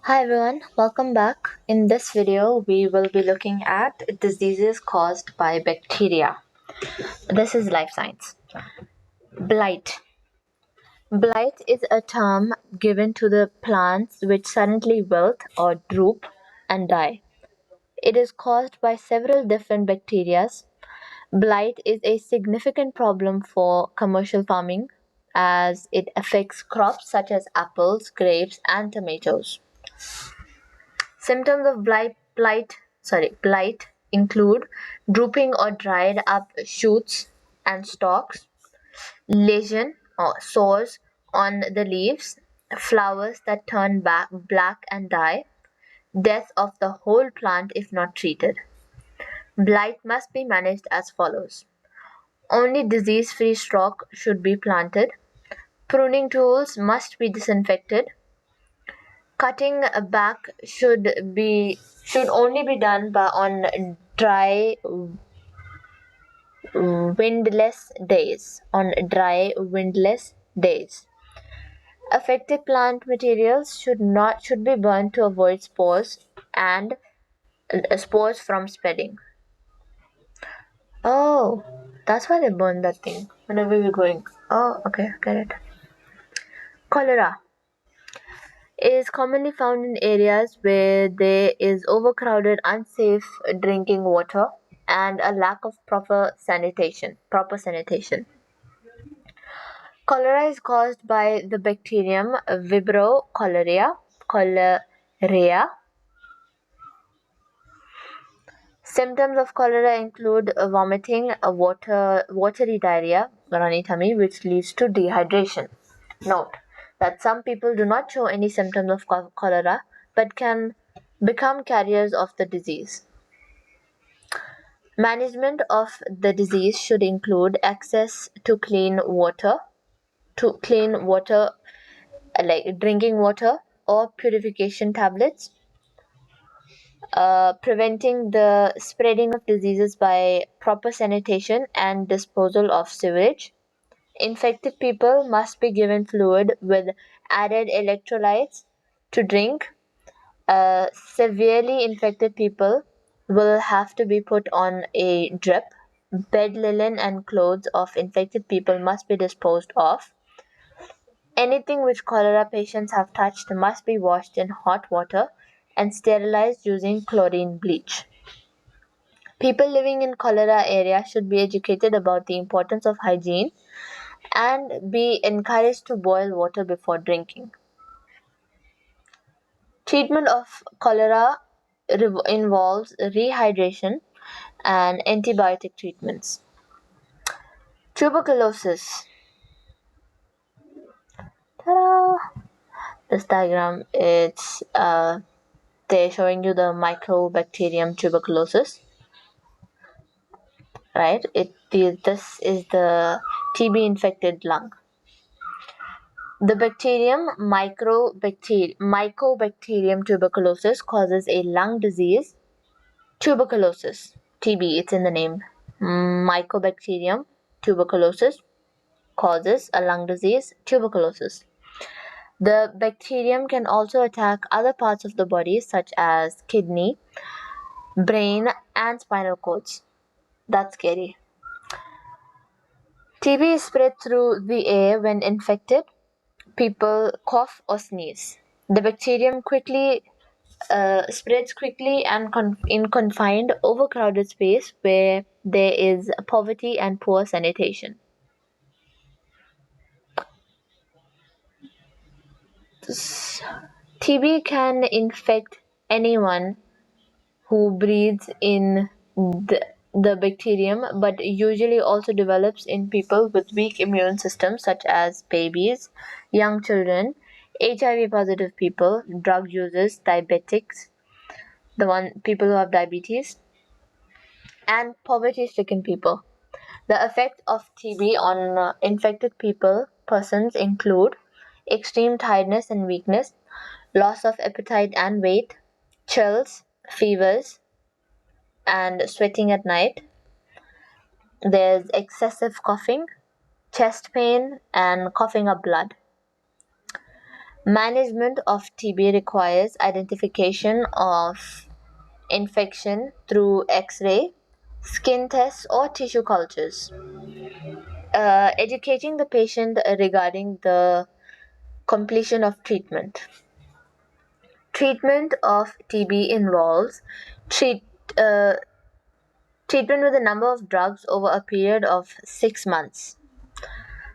Hi everyone, welcome back. In this video, we will be looking at diseases caused by bacteria. This is life science. Blight. Blight is a term given to the plants which suddenly wilt or droop and die. It is caused by several different bacteria. Blight is a significant problem for commercial farming as it affects crops such as apples, grapes, and tomatoes. Symptoms of blight include drooping or dried up shoots and stalks, lesion or sores on the leaves, flowers that turn black and die, death of the whole plant if not treated. Blight must be managed as follows. Only disease-free stock should be planted. Pruning tools must be disinfected. Cutting back should only be done on dry windless days. Affected plant materials should be burned to avoid spores and spores from spreading. Oh, that's why they burn that thing whenever we're going. Oh, okay, get it. Cholera is commonly found in areas where there is overcrowded, unsafe drinking water and a lack of proper sanitation. Cholera is caused by the bacterium Vibrio cholerae. Symptoms of cholera include vomiting, watery diarrhea, runny tummy, which leads to dehydration. Note that some people do not show any symptoms of cholera but can become carriers of the disease. Management of the disease should include access to clean water like drinking water or purification tablets, preventing the spreading of diseases by proper sanitation and disposal of sewage. Infected people must be given fluid with added electrolytes to drink. Severely infected people will have to be put on a drip. Bed linen and clothes of infected people must be disposed of. Anything which cholera patients have touched must be washed in hot water and sterilized using chlorine bleach. People living in cholera area should be educated about the importance of hygiene and be encouraged to boil water before drinking. Treatment of cholera involves rehydration and antibiotic treatments. Tuberculosis. Ta-da! This diagram, it's they're showing you the microbacterium tuberculosis, right? This is the TB infected lung. The bacterium Mycobacterium tuberculosis causes a lung disease. Tuberculosis, TB, it's in the name. Mycobacterium tuberculosis causes a lung disease, tuberculosis. The bacterium can also attack other parts of the body, such as kidney, brain, and spinal cords. That's scary. TB is spread through the air when infected. People cough or sneeze. The bacterium quickly spreads quickly and in confined, overcrowded space where there is poverty and poor sanitation. TB can infect anyone who breathes in the bacterium, but usually also develops in people with weak immune systems, such as babies, young children, HIV positive people, drug users, diabetics, people who have diabetes, and poverty stricken people. The effect of TB on infected persons include extreme tiredness and weakness, loss of appetite and weight, chills, fevers, and sweating at night. There's excessive coughing, chest pain, and coughing up blood. Management of TB requires identification of infection through X-ray, skin tests, or tissue cultures. Educating the patient regarding the completion of treatment. Treatment of TB involves treat, uh, treatment with a number of drugs over a period of 6 months.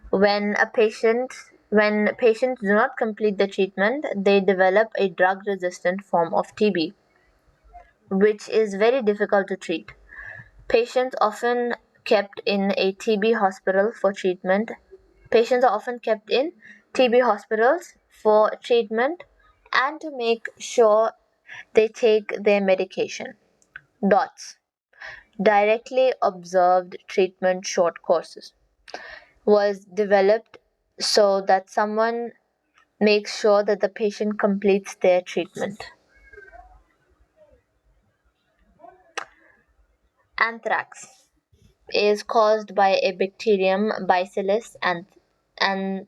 When patients do not complete the treatment, they develop a drug-resistant form of TB, which is very difficult to treat. Patients often kept in a TB hospital for treatment. Patients are often kept in TB hospitals for treatment and to make sure they take their medication. DOTS, directly observed treatment short courses, was developed so that someone makes sure that the patient completes their treatment. Anthrax is caused by a bacterium Bacillus anthracus.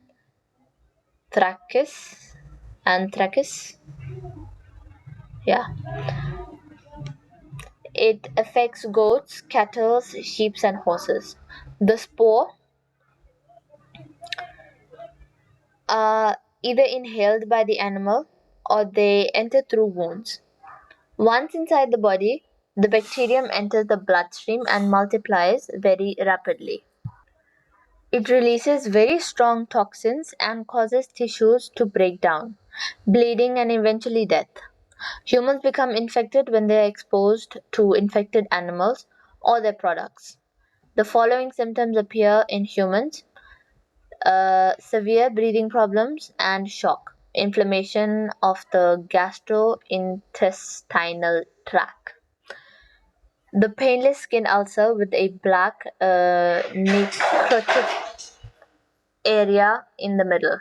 Anthracus. Yeah. It affects goats, cattle, sheep, and horses. The spore are either inhaled by the animal or they enter through wounds. Once inside the body, the bacterium enters the bloodstream and multiplies very rapidly. It releases very strong toxins and causes tissues to break down, bleeding, and eventually death. Humans become infected when they are exposed to infected animals or their products. The following symptoms appear in humans: severe breathing problems and shock, inflammation of the gastrointestinal tract, the painless skin ulcer with a black necrotic area in the middle.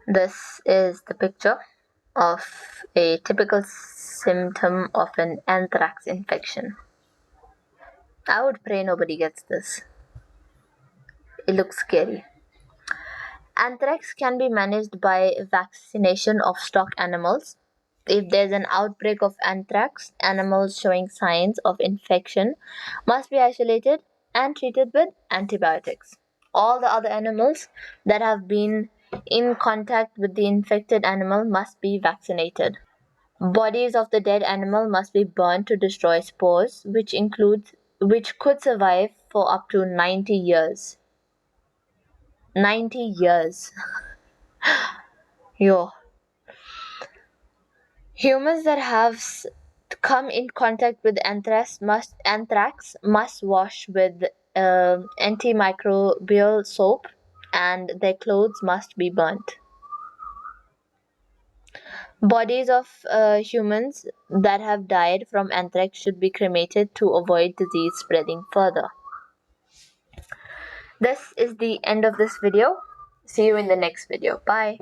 This is the picture of a typical symptom of an anthrax infection. I would pray nobody gets this. It looks scary. Anthrax can be managed by vaccination of stock animals. If there's an outbreak of anthrax, animals showing signs of infection must be isolated and treated with antibiotics. All the other animals that have been in contact with the infected animal must be vaccinated. Bodies of the dead animal must be burned to destroy spores, which could survive for up to 90 years. 90 years. Yo. Humans that have come in contact with anthrax must wash with antimicrobial soap, and their clothes must be burnt. Bodies of humans that have died from anthrax should be cremated to avoid disease spreading further. This is the end of this video. See you in the next video. Bye.